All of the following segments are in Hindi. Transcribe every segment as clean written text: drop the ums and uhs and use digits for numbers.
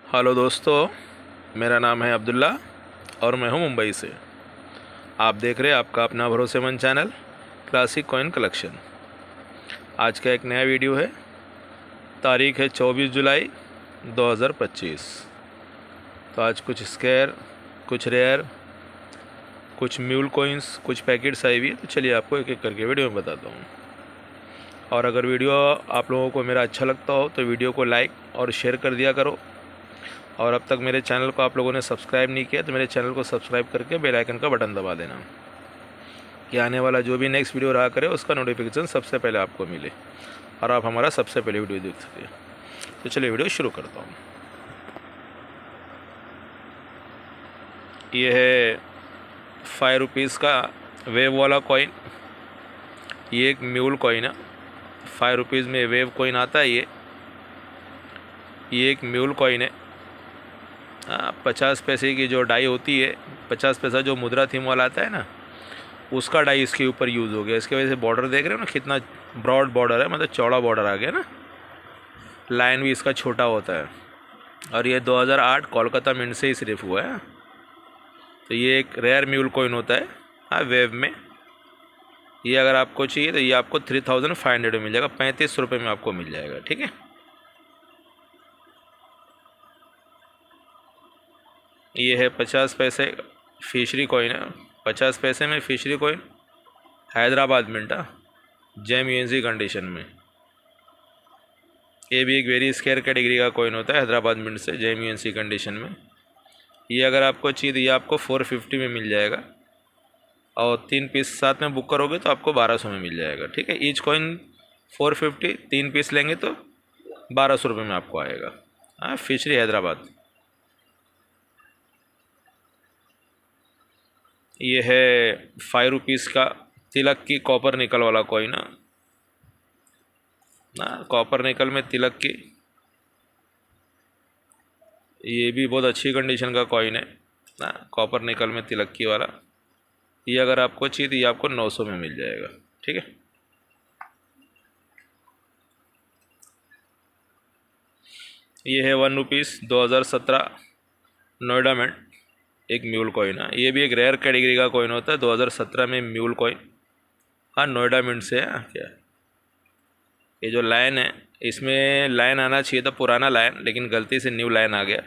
हेलो दोस्तों, मेरा नाम है अब्दुल्ला और मैं हूं मुंबई से। आप देख रहे हैं आपका अपना भरोसेमंद चैनल क्लासिक कॉइन कलेक्शन। आज का एक नया वीडियो है। तारीख है 24 जुलाई 2025। तो आज कुछ स्क्वायर, कुछ रेयर, कुछ म्यूल कॉइन्स, कुछ पैकेट्स आई हुई है। तो चलिए आपको एक एक करके वीडियो में बताता हूँ। और अगर वीडियो आप लोगों को मेरा अच्छा लगता हो तो वीडियो को लाइक और शेयर कर दिया करो। और अब तक मेरे चैनल को आप लोगों ने सब्सक्राइब नहीं किया तो मेरे चैनल को सब्सक्राइब करके बेल आइकन का बटन दबा देना कि आने वाला जो भी नेक्स्ट वीडियो रहा करे उसका नोटिफिकेशन सबसे पहले आपको मिले और आप हमारा सबसे पहले वीडियो देख सकें। तो चलिए वीडियो शुरू करता हूँ। ये है 5 रुपीज़ का वेव वाला कॉइन। ये एक म्यूल कॉइन है। 5 रुपीज़ में वेव कॉइन आता है। ये एक म्यूल कॉइन है। 50 पैसे की जो डाई होती है, 50 पैसा जो मुद्रा थीम वाला आता है ना, उसका डाई इसके ऊपर यूज़ हो गया। इसके वजह से बॉर्डर देख रहे हो ना कितना ब्रॉड बॉर्डर है, मतलब चौड़ा बॉर्डर आ गया ना। लाइन भी इसका छोटा होता है। और ये 2008 कोलकाता मिंट से ही सिर्फ हुआ है। तो ये एक रेयर म्यूल कॉइन होता है। वेव में ये अगर आपको चाहिए तो ये आपको 3500 में मिल जाएगा। 35 रुपये में आपको मिल जाएगा। ठीक है। ये है 50 पैसे फिशरी कॉइन है। 50 पैसे में fishery coin, Hyderabad mint, gem UNC condition में। ये भी एक वेरी स्केयर कैटेगरी का कॉइन होता है, हैदराबाद मिंट से जेम यूएनसी कंडीशन में। ये अगर आपको चाहिए तो ये आपको 450 में मिल जाएगा। और 3 पीस साथ में बुक करोगे तो आपको 1200 में मिल जाएगा। ठीक है। ईच कॉइन 450, 3 पीस लेंगे तो 1200 रुपये में आपको आएगा। फिशरी हैदराबाद। ये है 5 रुपीज़ का तिलक की कॉपर निकल वाला कॉइन ना, कॉपर निकल में तिलक की। ये भी बहुत अच्छी कंडीशन का कॉइन है ना, कॉपर निकल में तिलक की वाला। ये अगर आपको चाहिए तो ये आपको 900 में मिल जाएगा। ठीक है। ये है 1 रुपीज़ 2017 नोएडा मिंट, एक म्यूल कॉइन है। ये भी एक रेयर कैटेगरी का कॉइन होता है। 2017 में म्यूल कॉइन, नोएडा मिंट से है। क्या ये जो लाइन है, इसमें लाइन आना चाहिए था पुराना लाइन, लेकिन गलती से न्यू लाइन आ गया।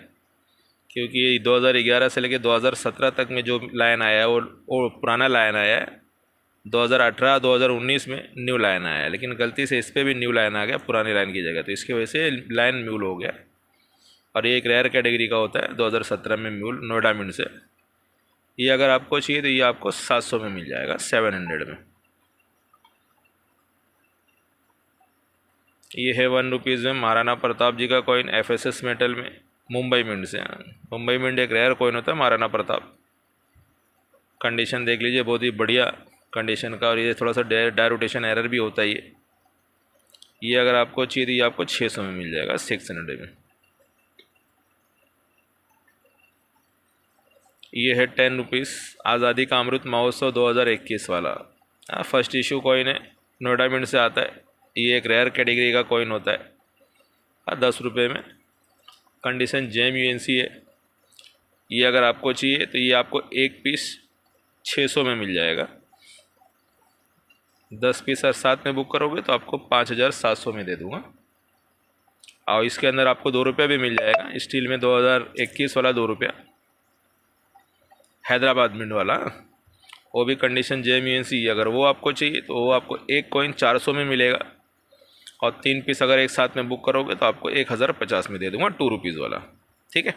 क्योंकि 2011 से लेकर 2017 तक में जो लाइन आया है वो पुराना लाइन आया है। 2018 2019 में न्यू लाइन आया है, लेकिन गलती से इस पर भी न्यू लाइन आ गया पुरानी लाइन की जगह। तो इसकी वजह से लाइन म्यूल हो गया। और ये एक रेयर कैटेगरी का होता है 2017 में म्यूल, नोएडा मिंट से। ये अगर आपको चाहिए तो ये आपको 700 में मिल जाएगा, 700 में। ये है 1 रुपीज़ में महाराणा प्रताप जी का कॉइन, एफएसएस मेटल में, मुंबई मिंट से। मुंबई मिंट एक रेयर कॉइन होता है महाराणा प्रताप। कंडीशन देख लीजिए, बहुत ही बढ़िया कंडीशन का। और ये थोड़ा सा डायरोटेशन एरर भी होता है। ये अगर आपको चाहिए तो ये आपको 600 में मिल जाएगा, 600 में। ये है 10 रुपीज़ आज़ादी का अमृत महोत्सव 2021 वाला। फर्स्ट इशू कॉइन है, नोएडा मिंट से आता है। ये एक रेयर कैटेगरी का कॉइन होता है। 10 रुपये में। कंडीशन जेम यूएनसी है। ये अगर आपको चाहिए तो ये आपको एक पीस 600 में मिल जाएगा। 10 पीस और साथ में बुक करोगे तो आपको 5700 में दे दूँगा। और इसके अंदर आपको 2 रुपये भी मिल जाएगा। स्टील में 2021 वाला 2 रुपया, हैदराबाद मिंट वाला, वो भी कंडीशन जेम यूएनसी। अगर वो आपको चाहिए तो वो आपको एक कॉइन 400 में मिलेगा। और 3 पीस अगर एक साथ में बुक करोगे तो आपको 1050 में दे दूंगा, 2 रुपीज़ वाला। ठीक है।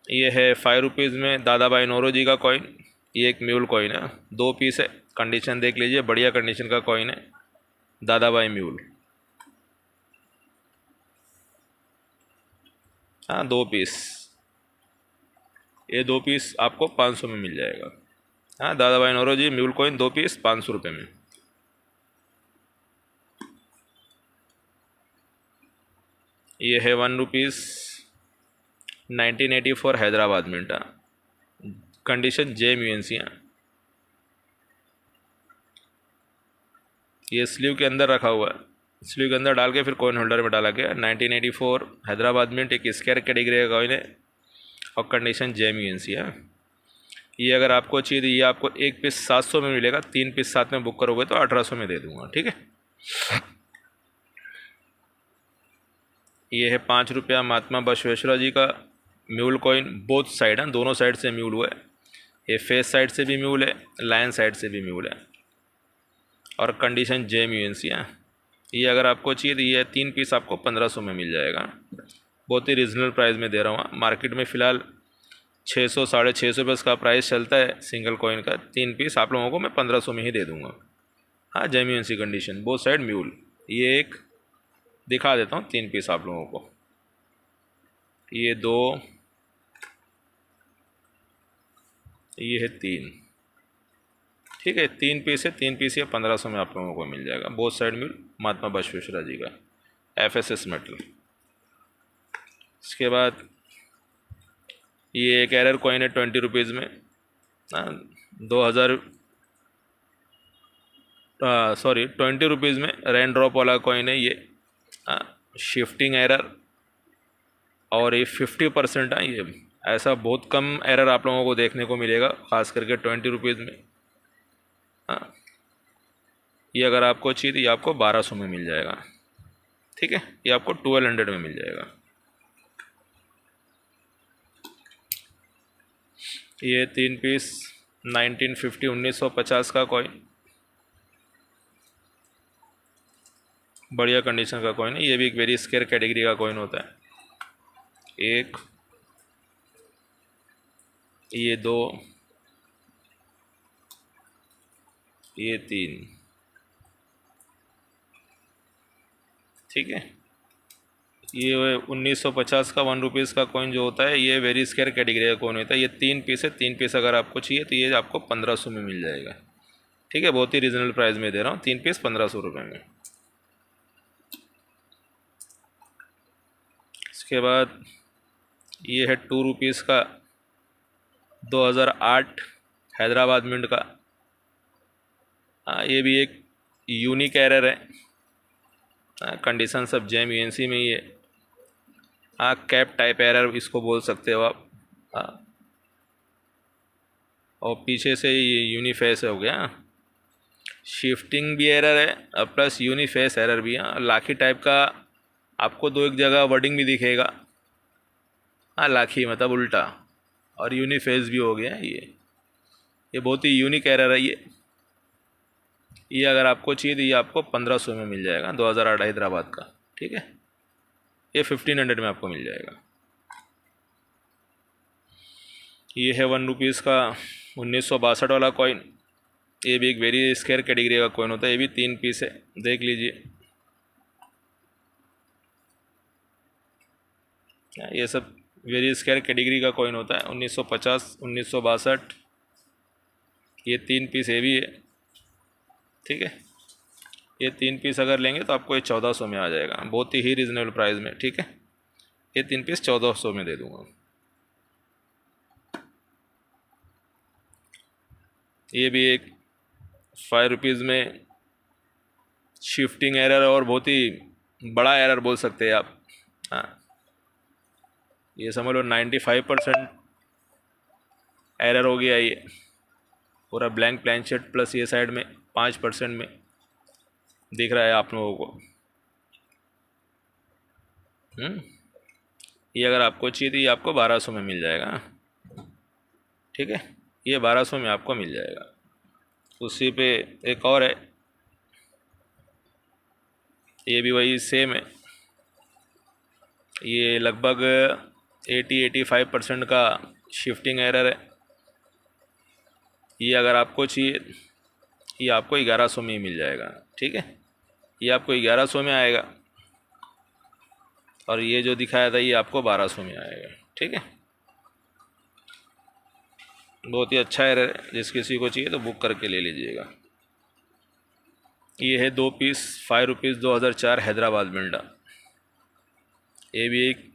ये है 5 रुपीज़ में दादा भाई नौरोजी का कॉइन। ये एक म्यूल कॉइन है, 2 पीस है। कंडीशन देख लीजिए, बढ़िया कंडीशन का कॉइन है, दादा भाई म्यूल। 2 पीस। ये 2 पीस आपको 500 में मिल जाएगा। दादा भाई नौरोजी म्यूल कॉइन 2 पीस 500 रुपये में। ये है 1 rupees 1984 Hyderabad mint, condition gem UNC. ये स्लीव के अंदर रखा हुआ है। स्लीव के अंदर डाल के फिर कॉइन होल्डर में डाला गया। 1984 हैदराबाद मिंट, एक स्क्वायर कैटेगरी का कॉइन है और कंडीशन JMUNC है। ये अगर आपको चाहिए तो ये आपको एक पीस 700 में मिलेगा, 3 पीस साथ में बुक करोगे तो 1800 में दे दूंगा, ठीक है। ये है 5 रुपया महात्मा बसवेश्वरा जी का म्यूल कॉइन, बोथ साइड है, दोनों साइड से म्यूल हुआ है। ये फेस साइड से भी म्यूल है, लाइन साइड से भी म्यूल है और कंडीशन JMUNC है। ये अगर आपको चाहिए तो ये 3 पीस आपको 1500 में मिल जाएगा। बहुत ही रीजनल प्राइस में दे रहा हूँ। मार्केट में फ़िलहाल 600 650 रुपये का प्राइस चलता है सिंगल कॉइन का। 3 पीस आप लोगों को मैं 1500 में ही दे दूँगा। हाँ, JMUNC condition, both side mule. ये एक दिखा देता हूँ 3 पीस आप लोगों को। ये 2, ये है 3, ठीक है। 3 पीस है, 3 पीस ये 1500 में आप लोगों को मिल जाएगा। बोथ साइड म्यूल, महात्मा बसवेश्वरा जी का, FSS मेटल। इसके बाद ये एक एरर कॉइन है 20 रुपीज़ में, 20 रुपीज़ में रेन ड्रॉप वाला कॉइन है ये। शिफ्टिंग एरर और ये 50% है। ये ऐसा बहुत कम एरर आप लोगों को देखने को मिलेगा, ख़ास करके 20 रुपीज़ में। ये अगर आपको चाहिए तो ये आपको 1200 में मिल जाएगा, ठीक है। ये आपको 1200 में मिल जाएगा। ये 3 पीस 1950 का कॉइन, बढ़िया कंडीशन का कॉइन है। ये भी एक वेरी स्केयर कैटेगरी का कॉइन होता है। एक, ये 2, ये 3, ठीक है। ये 1950 का 1 रुपीज़ का कॉइन जो होता है ये वेरी स्केयर कैटेगरी का कॉइन होता है। ये 3 पीस है, 3 पीस अगर आपको चाहिए तो ये आपको 1500 में मिल जाएगा, ठीक है। बहुत ही रीजनल प्राइस में दे रहा हूँ, 3 पीस 1500 रुपये में। इसके बाद ये है 2 रुपीज़ का 2008 हैदराबाद मिंट का। ये भी एक यूनिक एरर है। कंडीशन सब JMUNC में ही है। कैप टाइप एरर इसको बोल सकते हो आप। और पीछे से ये यूनिफेस हो गया। शिफ्टिंग भी एरर है और प्लस यूनिफेस एरर भी है। लाखी टाइप का आपको 2 एक जगह वर्डिंग भी दिखेगा। लाखी मतलब उल्टा, और यूनिफेस भी हो गया। ये बहुत ही यूनिक एरर है। ये अगर आपको चाहिए तो ये आपको 1500 में मिल जाएगा, 2008 हैदराबाद का, ठीक है। ये 1500 में आपको मिल जाएगा। ये है 1 रुपीज़ का 1962 वाला कॉइन। ये भी एक वेरी स्केयर कैटेगरी का कॉइन होता है। ये भी 3 पीस है, देख लीजिए। ये सब वेरी स्केयर कैटेगरी का कॉइन होता है। 1950, 1962, ये 3 पीस ये भी है, ठीक है। ये 3 पीस अगर लेंगे तो आपको ये 1400 में आ जाएगा, बहुत ही रीजनेबल प्राइस में, ठीक है। ये 3 पीस 1400 में दे दूँगा। ये भी एक 5 रुपीज़ में शिफ्टिंग एरर और बहुत ही बड़ा एरर बोल सकते हैं आप। ये समझ लो 95% एरर हो गया। ये पूरा ब्लैंक प्लैनचेट प्लस ये साइड में 5% में दिख रहा है आप लोगों को। ये अगर आपको चाहिए तो ये आपको 1200 में मिल जाएगा, ठीक है। ये 1200 में आपको मिल जाएगा। उसी पे एक और है, ये भी वही सेम है। ये लगभग 80-85% का शिफ्टिंग एरर है। ये अगर आपको चाहिए ये आपको 1100 में ही मिल जाएगा, ठीक है। ये आपको 1100 में आएगा और ये जो दिखाया था ये आपको 1200 में आएगा, ठीक है। बहुत ही अच्छा एरर है, जिस किसी को चाहिए तो बुक करके ले लीजिएगा। ये है 2 पीस 5 रुपीज़ 2004 हैदराबाद मिल्डा। ये भी एक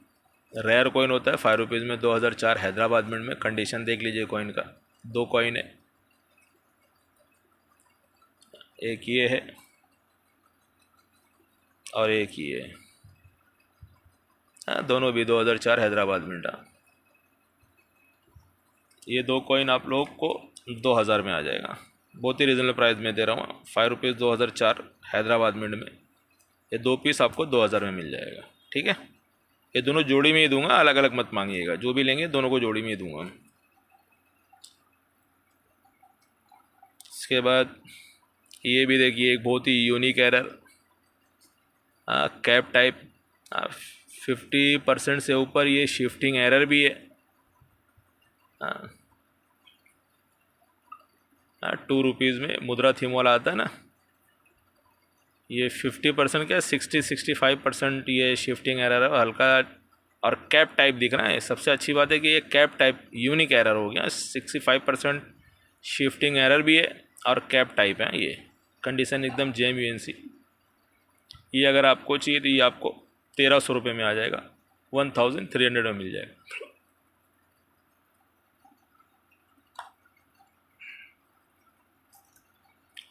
रेयर कॉइन होता है, 5 रुपीज़ में 2004 हैदराबाद मिंट में। कंडीशन देख लीजिए कॉइन का। 2 कॉइन है, एक ये है और एक ये, हाँ दोनों भी 2004 हैदराबाद मिंटा। ये दो कॉइन आप लोग को 2000 में आ जाएगा। बहुत ही रीजनेबल प्राइस में दे रहा हूँ, ₹5 2004 हैदराबाद मिंट में। ये दो पीस आपको 2000 में मिल जाएगा, ठीक है। ये दोनों जोड़ी में ही दूंगा, अलग अलग मत मांगिएगा, जो भी लेंगे दोनों को जोड़ी में ही दूंगा। इसके बाद ये भी देखिए, एक बहुत ही यूनिक एरर, कैप टाइप, 50% से ऊपर ये शिफ्टिंग एरर भी है। 2 रुपीज़ में मुद्रा थीम वाला आता है ना, ये 50% क्या 60-65% ये शिफ्टिंग एरर है, हल्का और कैप टाइप दिख रहा है। सबसे अच्छी बात है कि ये कैप टाइप यूनिक एरर हो गया। 65% शिफ्टिंग एरर भी है और कैप टाइप है। ये कंडीशन एकदम JMUNC। ये अगर आपको चाहिए तो ये आपको 1300 रुपये में आ जाएगा, 1300 में मिल जाएगा।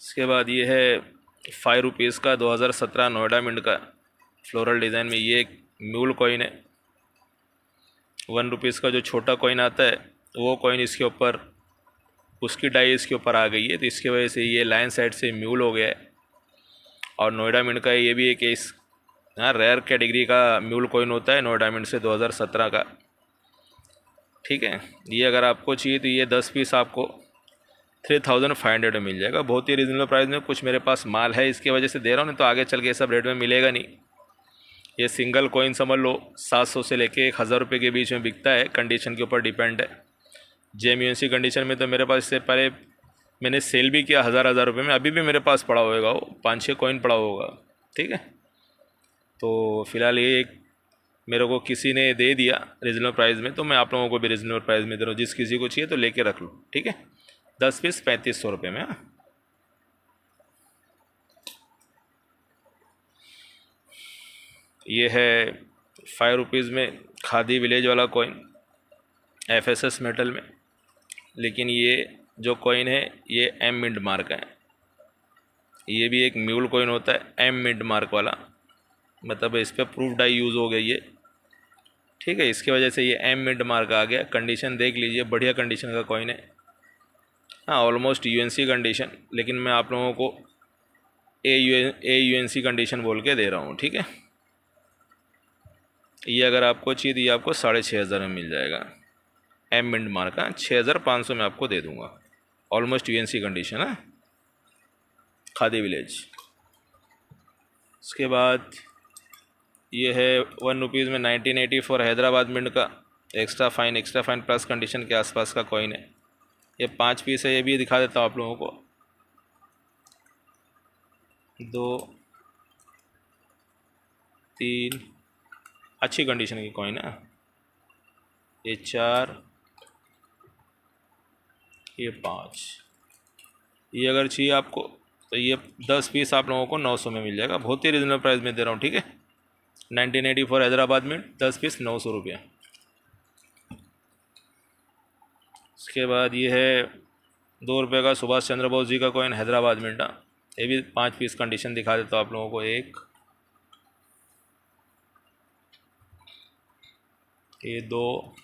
इसके बाद ये है ₹5 का 2017 नोएडा मिंट का फ्लोरल डिज़ाइन में ये एक म्यूल कॉइन है। ₹1 का जो छोटा कॉइन आता है वो कॉइन इसके ऊपर, उसकी डाई इसके ऊपर आ गई है, तो इसकी वजह से ये लाइन साइड से म्यूल हो गया है। और नोएडा मिंट का ये भी एक इस रेयर कैटेगरी का म्यूल कॉइन होता है नोएडा मिंट से 2017 का, ठीक है। ये अगर आपको चाहिए तो ये 10 पीस आपको 3500 में मिल जाएगा, बहुत ही रीजनेबल प्राइस में। कुछ मेरे पास माल है इसकी वजह से दे रहा हूँ, नहीं तो आगे चल के सब रेट में मिलेगा नहीं। ये सिंगल कॉइन समझ लो 700 से लेके 1000 रुपये के बीच में बिकता है, कंडीशन के ऊपर डिपेंड है। JMUNC कंडीशन में तो मेरे पास इससे पहले मैंने सेल भी किया 1000 रुपये में, अभी भी मेरे पास पड़ा होगा, वो 5-6 कॉइन पड़ा होगा, ठीक है। तो फिलहाल ये एक मेरे को किसी ने दे दिया रीजनेबल प्राइस में, तो मैं आप लोगों को भी रीजनेबल प्राइस में दे रहा हूँ। जिस किसी को चाहिए तो लेके रख लो, ठीक है। 10 पीस 3500 रुपये में। ये है ₹5 में खादी विलेज वाला कॉइन, FSS मेटल में, लेकिन ये जो कॉइन है ये M मिंट मार्क है। ये भी एक म्यूल कॉइन होता है M मिंट मार्क वाला, मतलब इस पर प्रूफ डाई यूज़ हो गई है, ठीक है। इसकी वजह से ये M मिंट मार्क आ गया। कंडीशन देख लीजिए, बढ़िया कंडीशन का कॉइन है, हाँ ऑलमोस्ट UNC कंडीशन, लेकिन मैं आप लोगों को AUNC कंडीशन बोल के दे रहा हूँ, ठीक है। ये अगर आपको चाहिए तो ये आपको 6500 में मिल जाएगा। M मिंट मार्क का 6500 में आपको दे दूंगा, ऑलमोस्ट UNC कंडीशन है, खादी विलेज। उसके बाद ये है ₹1 में 1984 हैदराबाद मिंट का एक्स्ट्रा फाइन प्लस कंडीशन के आसपास का कॉइन है। ये 5 पीस है, ये भी दिखा देता हूँ आप लोगों को। 2 3 अच्छी कंडीशन की कॉइन है। ये 4, ये 5। ये अगर चाहिए आपको तो ये 10 पीस आप लोगों को 900 में मिल जाएगा, बहुत ही रीजनेबल प्राइस में दे रहा हूँ, ठीक है। 1984 हैदराबाद में 10 पीस 900 रुपये। उसके बाद ये है ₹2 का सुभाष चंद्र बोस जी का कॉइन हैदराबाद मिंटा, ये भी 5 पीस कंडीशन दिखा देता हूँ आप लोगों को। 1, ये 2,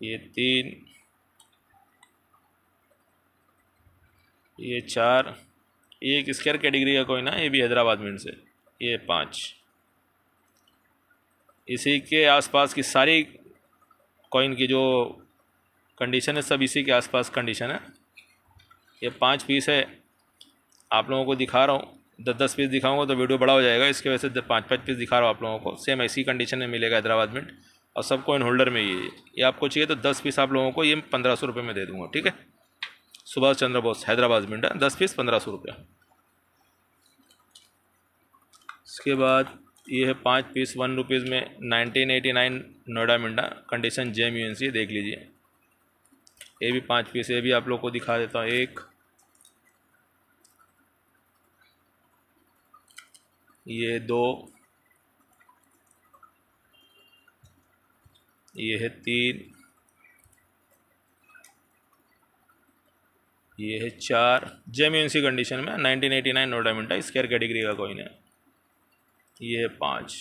ये 3, ये 4। ये एक स्क्वायर कैटेगरी का कॉइन है, ये भी हैदराबाद मिंट से। ये 5। इसी के आसपास की सारी कॉइन की जो कंडीशन है सब इसी के आसपास कंडीशन है। ये 5 पीस है, आप लोगों को दिखा रहा हूँ। 10-10 पीस दिखाऊंगा तो वीडियो बड़ा हो जाएगा, इसकी वजह से 5-5 पीस दिखा रहा हूँ आप लोगों को। सेम ऐसी कंडीशन में मिलेगा हैदराबाद मिंट, और सब कॉइन होल्डर में ये आपको चाहिए तो 10 पीस आप लोगों को ये 1500 रुपये में दे दूँगा, ठीक है। सुभाष चंद्र बोस हैदराबाद मिंट, 10 पीस 1500 रुपये। इसके बाद ये है 5 पीस ₹1 में 1989 नोएडा मिंटा, कंडीशन JMUNC, देख लीजिए। ये भी 5 पीस, ये भी आप लोग को दिखा देता हूँ। 1, ये 2, ये है 3, ये है 4, JMUNC कंडीशन में 1989 नोएडा मिंटा स्क्वायर कैटेगरी का कॉइन है। ये है 5,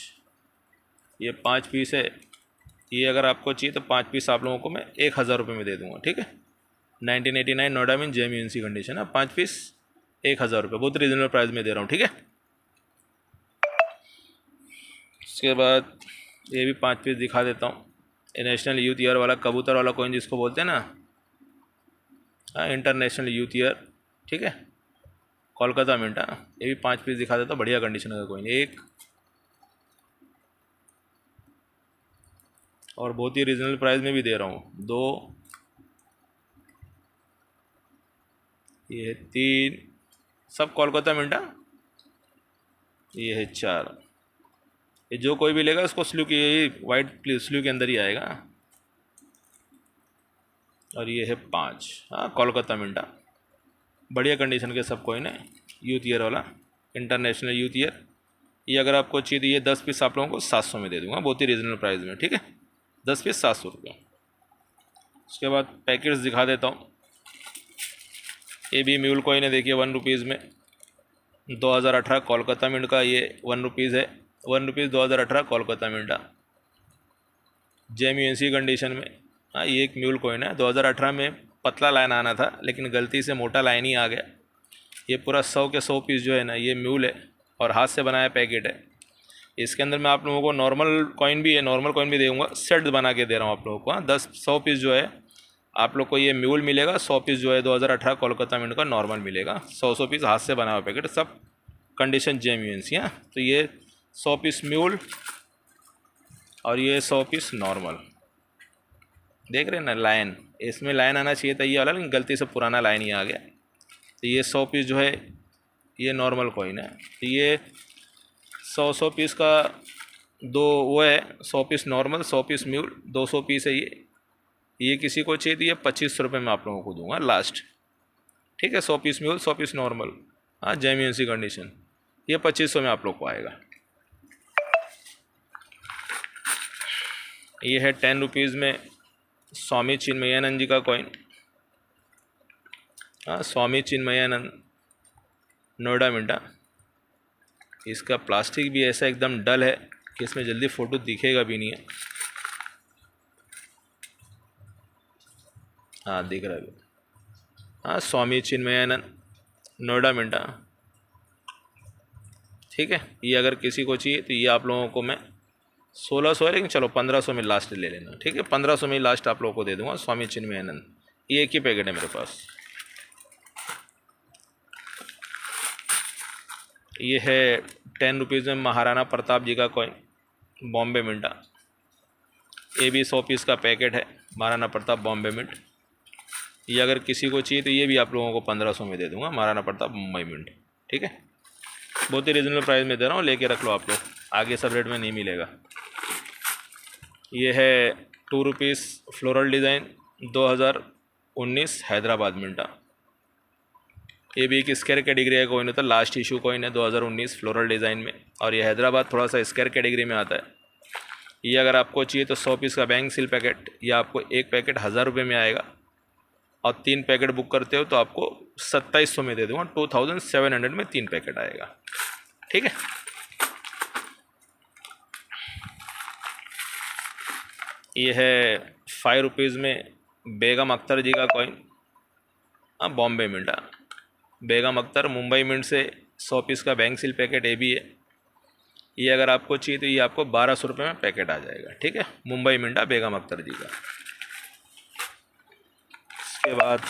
ये 5 पीस है। ये अगर आपको चाहिए तो 5 पीस आप लोगों को मैं 1000 रुपये में दे दूँगा, ठीक है। 1989 नोएडा मिंट JMUNC कंडीशन है, 5 पीस 1000 रुपये, बहुत रीजनेबल प्राइस में दे रहा हूँ, ठीक है। उसके बाद ये भी 5 पीस दिखा देता हूँ। नेशनल यूथ ईयर वाला कबूतर वाला कॉइन जिसको बोलते हैं ना, इंटरनेशनल यूथ ईयर, ठीक है, कोलकाता मिंट। ये भी 5 पीस दिखा देता हूँ, बढ़िया कंडीशन का कॉइन, एक और बहुत ही रीजनेबल प्राइस में भी दे रहा हूँ। 2, ये है 3, सब कोलकाता मिंट। ये है 4, ये जो कोई भी लेगा उसको स्लू की, यही वाइट स्लू के अंदर ही आएगा। और ये है 5, हाँ, कोलकाता मिंटा, बढ़िया कंडीशन के सब कॉइन है, यूथ ईयर वाला, इंटरनेशनल यूथ ईयर। ये अगर आपको चाहिए तो ये 10 पीस आप लोगों को 700 में दे दूंगा, बहुत ही रीजनेबल प्राइस में, ठीक है। 10 पीस 700 रुपये। उसके बाद पैकेट्स दिखा देता हूँ। ये भी म्यूल कॉइन है, देखिए 1 रुपीज़ में, 2018 कोलकाता मिंट का ये 1 रुपीज़ है, 1 रुपीज़ 2018 कोलकाता मिंटा, JMUNC कंडीशन में। हाँ, ये एक म्यूल कॉइन है, 2018 में पतला लाइन आना था लेकिन गलती से मोटा लाइन ही आ गया। ये पूरा 100 के 100 पीस जो है ना, ये म्यूल है और हाथ से बनाया पैकेट है। इसके अंदर मैं आप लोगों को नॉर्मल कॉइन भी है, नॉर्मल कॉइन भी दूँगा, सेट बना के दे रहा हूँ आप लोगों को। हाँ, 100 पीस जो है आप लोग को ये म्यूल मिलेगा, 100 पीस जो है 2018 कोलकाता मिंट का नॉर्मल मिलेगा, 100 पीस हाथ से बना हुआ पैकेट, सब कंडीशन JMUNC। हाँ, तो ये 100 पीस म्यूल और ये 100 पीस नॉर्मल, देख रहे हैं ना लाइन, इसमें लाइन आना चाहिए था ये वाला, लेकिन गलती से पुराना लाइन ही आ गया। तो ये 100 पीस जो है ये नॉर्मल कॉइन है। तो ये 100 पीस का 2 वो है, 100 piece normal, 100 piece mule, 200 piece है ये किसी को चाहिए तो ये 2500 रुपये में आप लोगों को दूंगा लास्ट, ठीक है। 100 पीस म्यूल, 100 पीस नॉर्मल, हाँ, JMUNC कंडीशन, ये 2500 में आप लोग को आएगा। ये है 10 रुपीज़ में स्वामी चिन्मयानंद जी का कॉइन, हाँ, स्वामी चिन्मयानंद नोएडा मिंटा। इसका प्लास्टिक भी ऐसा एकदम डल है कि इसमें जल्दी फ़ोटो दिखेगा भी नहीं है। हाँ, दिख रहा है, हाँ, स्वामी चिन्मयानंद नोएडा मिंटा, ठीक है। ये अगर किसी को चाहिए तो ये आप लोगों को मैं 1600 है, लेकिन चलो 1500 में लास्ट ले लेना, ठीक है। 1500 में लास्ट आप लोगों को दे दूंगा, स्वामी चिन्मयानंद। ये एक ही पैकेट है मेरे पास। ये है 10 रुपीज़ में महाराणा प्रताप जी का कॉइन, बॉम्बे मिंटा। ये भी 100 पीस का पैकेट है, महाराणा प्रताप बॉम्बे मिंट। ये अगर किसी को चाहिए तो ये भी आप लोगों को 1500 में दे दूंगा, महाराणा प्रताप मुंबई मिंट, ठीक है। बहुत ही रीजनेबल प्राइस में दे रहा हूँ, लेके रख लो आप लोग, आगे सब रेट में नहीं मिलेगा। ये है 2 रुपीज़ फ्लोरल डिज़ाइन 2019 हैदराबाद मिंटा। ये भी एक स्क्वायर कैटेगरी का कॉइन होता है, लास्ट इशू कॉइन है 2019 फ्लोरल डिज़ाइन में, और ये हैदराबाद थोड़ा सा स्क्वायर कैटेगरी में आता है। ये अगर आपको चाहिए तो 100 पीस का बैंक सील पैकेट, ये आपको एक पैकेट 1000 रुपये में आएगा, और 3 पैकेट बुक करते हो तो आपको 2700 में दे दूँगा, 2700 में 3 पैकेट आएगा, ठीक है। ये है 5 रुपीज़ में बेगम अख्तर जी का कॉइन, हाँ, बॉम्बे मिंट। बेगम अख्तर मुंबई मिंट से 100 पीस का बैंक सील पैकेट ये भी है। ये अगर आपको चाहिए तो ये आपको 1200 रुपये में पैकेट आ जाएगा, ठीक है, मुंबई मिंटा बेगम अख्तर जी का। इसके बाद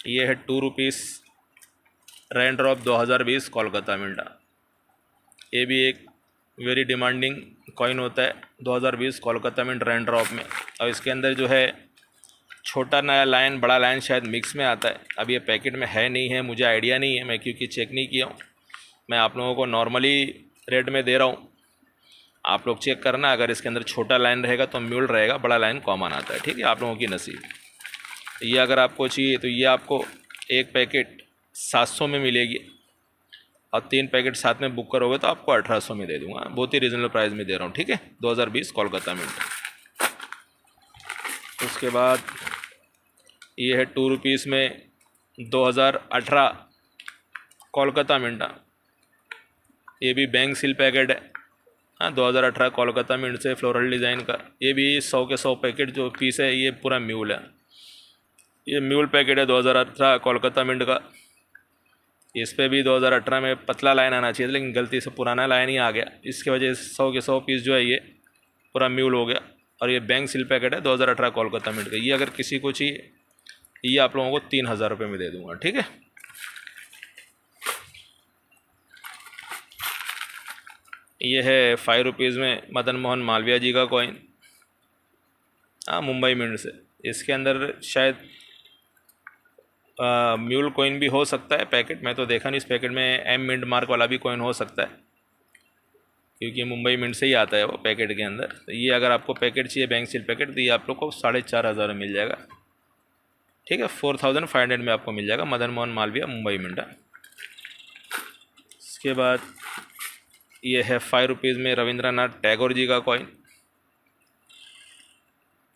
ये है 2 रुपीज़ रेन ड्रॉप 2020 कोलकाता मिंटा। ये भी एक वेरी डिमांडिंग कॉइन होता है 2020 कोलकाता मिंट रेन ड्रॉप में, और इसके अंदर जो है छोटा नया लाइन बड़ा लाइन शायद मिक्स में आता है। अब ये पैकेट में है नहीं है, मुझे आइडिया नहीं है, मैं क्योंकि चेक नहीं किया हूँ, मैं आप लोगों को नॉर्मली रेट में दे रहा हूँ, आप लोग चेक करना। अगर इसके अंदर छोटा लाइन रहेगा तो म्यूल रहेगा, बड़ा लाइन कॉमन आता है, ठीक है, आप लोगों की नसीब। ये अगर आपको चाहिए तो ये आपको एक पैकेट 700 में मिलेगी, और 3 पैकेट साथ में बुक करोगे तो आपको 1800 में दे दूँगा, बहुत ही रीजनेबल प्राइस में दे रहा हूँ, ठीक है, 2020 कोलकाता मिंट। उसके बाद ये है 2 रुपीज़ में 2018 कोलकाता मिंट। ये भी बैंक सील पैकेट है। हाँ, 2018 कोलकाता मिंट से फ्लोरल डिज़ाइन का। ये भी 100 के 100 पैकेट जो पीस है ये पूरा म्यूल है। ये म्यूल पैकेट है 2018 कोलकाता मिंट का। इस पे भी 2018 में पतला लाइन आना चाहिए था, लेकिन गलती से पुराना लाइन ही आ गया। इसकी वजह से 100 के 100 पीस जो है ये पूरा म्यूल हो गया। और ये बैंक सील पैकेट है 2018 कोलकाता मिंट का। ये अगर किसी को चाहिए ये आप लोगों को 3000 रुपये में दे दूँगा, ठीक है। ये है 5 रुपीज़ में मदन मोहन मालवीय जी का कॉइन। हाँ, मुंबई मिंट से। इसके अंदर शायद म्यूल कॉइन भी हो सकता है पैकेट, मैं तो देखा नहीं। इस पैकेट में एम मिंट मार्क वाला भी कॉइन हो सकता है, क्योंकि मुंबई मिंट से ही आता है वो पैकेट के अंदर। तो ये अगर आपको पैकेट चाहिए बैंक सील पैकेट, तो ये आप लोग को 4500 में मिल जाएगा, ठीक है। 4500 में आपको मिल जाएगा मदन मोहन मालवीय मुंबई मिंट। इसके बाद ये है 5 रुपीज़ में रविंद्रनाथ टैगोर जी का कॉइन।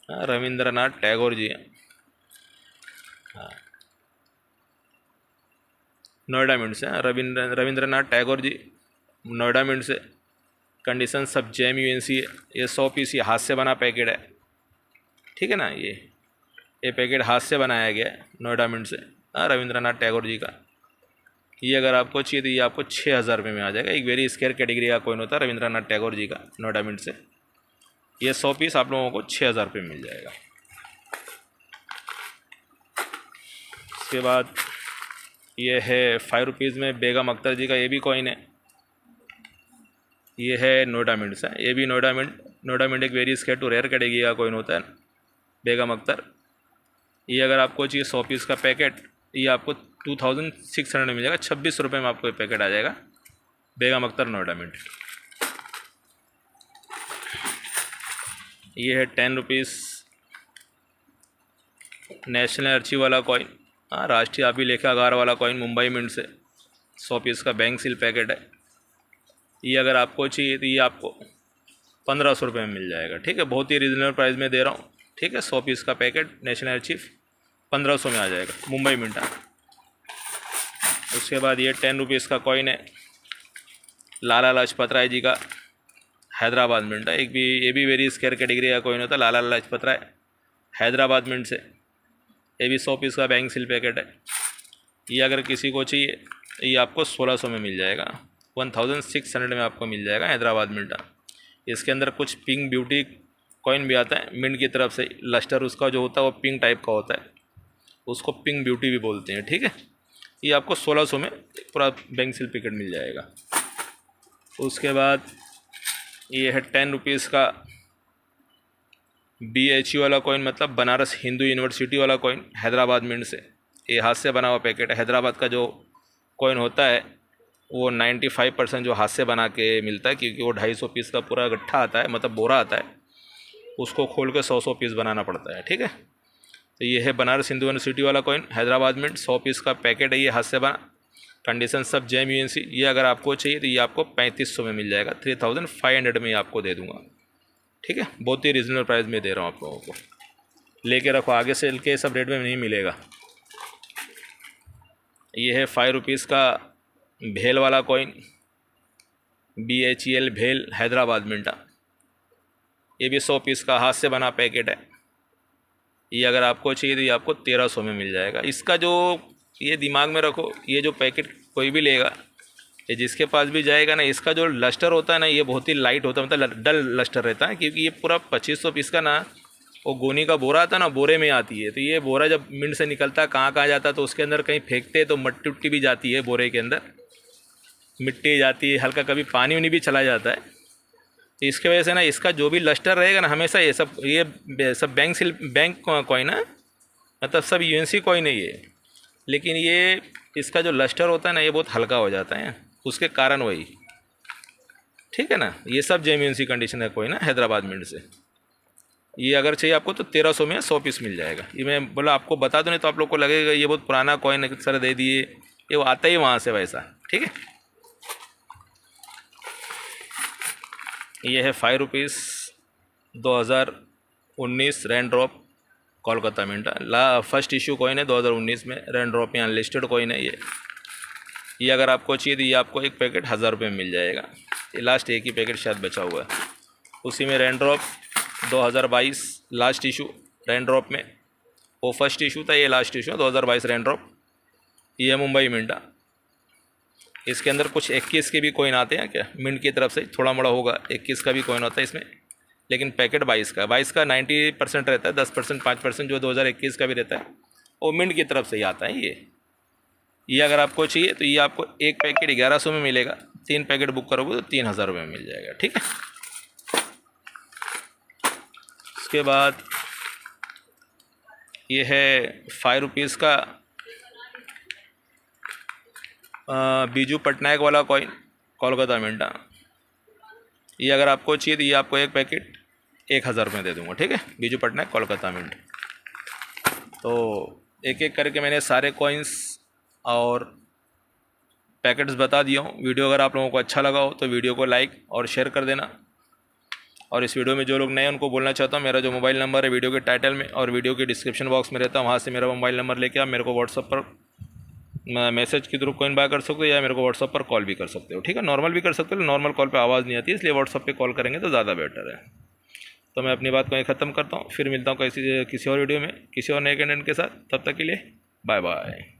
हाँ, रविंद्रनाथ टैगोर जी। हाँ, नोएडा मिंट से। रविंद्रनाथ टैगोर जी नोएडा मिंट से। कंडीशन सब JMUNC है। ये 100 पीस ये हाथ से बना पैकेट है, ठीक है ना। ये पैकेट हाथ से बनाया गया है नोएडा मिंट से। हाँ, रविंद्रनाथ टैगोर जी का। ये अगर आपको चाहिए तो ये आपको 6000 रुपये में आ जाएगा। एक वेरी स्केयर कैटेगरी का कॉइन होता है रविंद्रनाथ टैगोर जी का नोएडा मिंट से। ये 100 पीस आप लोगों को 6000 रुपये में मिल जाएगा। इसके बाद ये है 5 रुपीज़ में बेगम अख्तर जी का ये भी कॉइन है। ये है नोएडा मिंट से। ये भी नोएडा मिंट एक very scarce to rare category का कॉइन होता है बेगम अख्तर। ये अगर आपको चाहिए 100 पीस का पैकेट, ये आपको 2600 में मिल जाएगा। 26 रुपये में आपको ये पैकेट आ जाएगा बेगम अख्तर नोएडा मिंट। ये है 10 रुपीज़ नेशनल आर्chiव वाला कॉइन। हाँ, राष्ट्रीय अभिलेखागार वाला कॉइन मुंबई मिंट से। 100 पीस का बैंक सील पैकेट है। ये अगर आपको चाहिए तो ये आपको 1500 रुपये में मिल जाएगा, ठीक है। बहुत ही रीजनेबल प्राइस में दे रहा हूँ, ठीक है। 100 पीस का पैकेट नेशनल आर्chiव 1500 में आ जाएगा मुंबई मिंट। उसके बाद ये 10 रुपीज़ का कॉइन है लाला लाजपत राय जी का हैदराबाद मिंट है। ये भी वेरी स्केयर कैटेगरी का कॉइन होता है लाला लाजपत राय हैदराबाद मिंट से। ये भी 100 पीस का बैंक सील पैकेट है। ये अगर किसी को चाहिए ये आपको 1600 में मिल जाएगा। 1600 में आपको मिल जाएगा हैदराबाद मिंट। इसके अंदर कुछ पिंक ब्यूटी कॉइन भी आता है मिंट की तरफ से। लस्टर उसका जो होता है वो पिंक टाइप का होता है, उसको पिंक ब्यूटी भी बोलते हैं, ठीक है। ये आपको 1600 में पूरा बैंक सील पैकेट मिल जाएगा। उसके बाद ये है 10 रुपीज़ का BHU वाला कॉइन, मतलब बनारस हिंदू यूनिवर्सिटी वाला कॉइन हैदराबाद मिंट से। ये हाथ से बना हुआ पैकेट है। हैदराबाद का जो कॉइन होता है वो 95% जो हाथ से बना के मिलता है, क्योंकि वो 250 पीस का पूरा गट्ठा आता है, मतलब बोरा आता है, उसको खोल के 100 पीस बनाना पड़ता है, ठीक है। तो ये है बनारस हिंदू यूनिवर्सिटी वाला कॉइन हैदराबाद मिंट। 100 पीस का पैकेट है ये हाथ से बना। कंडीशन सब JMUNC। ये अगर आपको चाहिए तो ये आपको 3500 में मिल जाएगा। 3500 में आपको दे दूंगा, ठीक है। बहुत ही रीजनेबल प्राइस में दे रहा हूँ आप लोगों को। लेके रखो, आगे से के सब रेट में नहीं मिलेगा। ये है 5 रुपीज़ का भेल वाला कॉइन BHEL भेल हैदराबाद मिंट। ये भी 100 पीस का हाथ से बना पैकेट है। ये अगर आपको चाहिए तो ये आपको 1300 में मिल जाएगा। इसका जो ये दिमाग में रखो, ये जो पैकेट कोई भी लेगा, ये जिसके पास भी जाएगा ना, इसका जो लस्टर होता है ना ये बहुत ही लाइट होता है, मतलब डल लस्टर रहता है, क्योंकि ये पूरा 2500 पीस का ना वो गोनी का बोरा आता है ना, बोरे में आती है। तो ये बोरा जब मिंट से निकलता है कहाँ कहाँ जाता है, तो उसके अंदर कहीं फेंकते हैं तो मट्टी उट्टी भी जाती है बोरे के अंदर, मिट्टी जाती है, हल्का कभी पानी उनी भी चला जाता है। तो इसकी वजह से ना इसका जो भी लस्टर रहेगा ना हमेशा ये सब बैंक कॉइन है, मतलब सब UNC कॉइन है ये। लेकिन ये इसका जो लस्टर होता है ना ये बहुत हल्का हो जाता है, उसके कारण वही, ठीक है ना। ये सब JMUNC कंडीशन का कॉइन है हैदराबाद मिंट से। ये अगर चाहिए आपको तो 1300 में 100 पीस मिल जाएगा। ये मैं बोला आपको बता दूँ, नहीं तो आप लोग को लगेगा ये बहुत पुराना कॉइन सर दे दिए, ये वो आता ही वहाँ से वैसा, ठीक है। ये है 5 rupees 2019 rain drop Kolkata mint first issue coin है 2019 में, रेन ड्रॉप या अनलिस्टेड कॉइन है ये अगर आपको चाहिए तो ये आपको एक पैकेट 1000 रुपये में मिल जाएगा। ये लास्ट एक ही पैकेट शायद बचा हुआ है, उसी में rain drop 2022 last issue rain drop में, वो फर्स्ट इशू था, ये लास्ट इशू है 2022 रेन ड्रॉप। ये है मुंबई मिंट। इसके अंदर कुछ 21 के भी कॉइन आते हैं क्या मिंट की तरफ से, थोड़ा मोड़ा होगा, 21 का भी कॉइन होता है इसमें, लेकिन पैकेट 22 का 90% रहता है, 10% 5% जो 2021 का भी रहता है वो मिंट की तरफ से ही आता है। ये अगर आपको चाहिए तो ये आपको एक पैकेट 1100 में मिलेगा, 3 पैकेट बुक करोगे तो 3000 रुपये में मिल जाएगा, ठीक है। उसके बाद ये है 5 रुपीज़ का बीजू पटनायक वाला कॉइन कोलकाता मिंट। ये अगर आपको चाहिए तो ये आपको एक पैकेट 1000 रुपये दे दूँगा, ठीक है। बीजू पटनायक कोलकाता मिंट। तो एक एक करके मैंने सारे कॉइन्स और पैकेट्स बता दिया हूँ। वीडियो अगर आप लोगों को अच्छा लगा हो तो वीडियो को लाइक और शेयर कर देना। और इस वीडियो में जो लोग नए हैं उनको बोलना चाहता हूँ, मेरा जो मोबाइल नंबर है वीडियो के टाइटल में और वीडियो के डिस्क्रिप्शन बॉक्स में रहता है, वहाँ से मेरा मोबाइल नंबर लेके आप मेरे को व्हाट्सअप पर मैसेज के थ्रू कॉइन बाय कर सकते हो या मेरे को व्हाट्सअप पर कॉल भी कर सकते हो, ठीक है। नॉर्मल भी कर सकते हो, नॉर्मल कॉल पे आवाज़ नहीं आती है, इसलिए व्हाट्सअप पे कॉल करेंगे तो ज़्यादा बेटर है। तो मैं अपनी बात को ख़त्म करता हूँ, फिर मिलता हूँ किसी और वीडियो में किसी और नए कंटेंट के साथ। तब तक के लिए बाय बाय।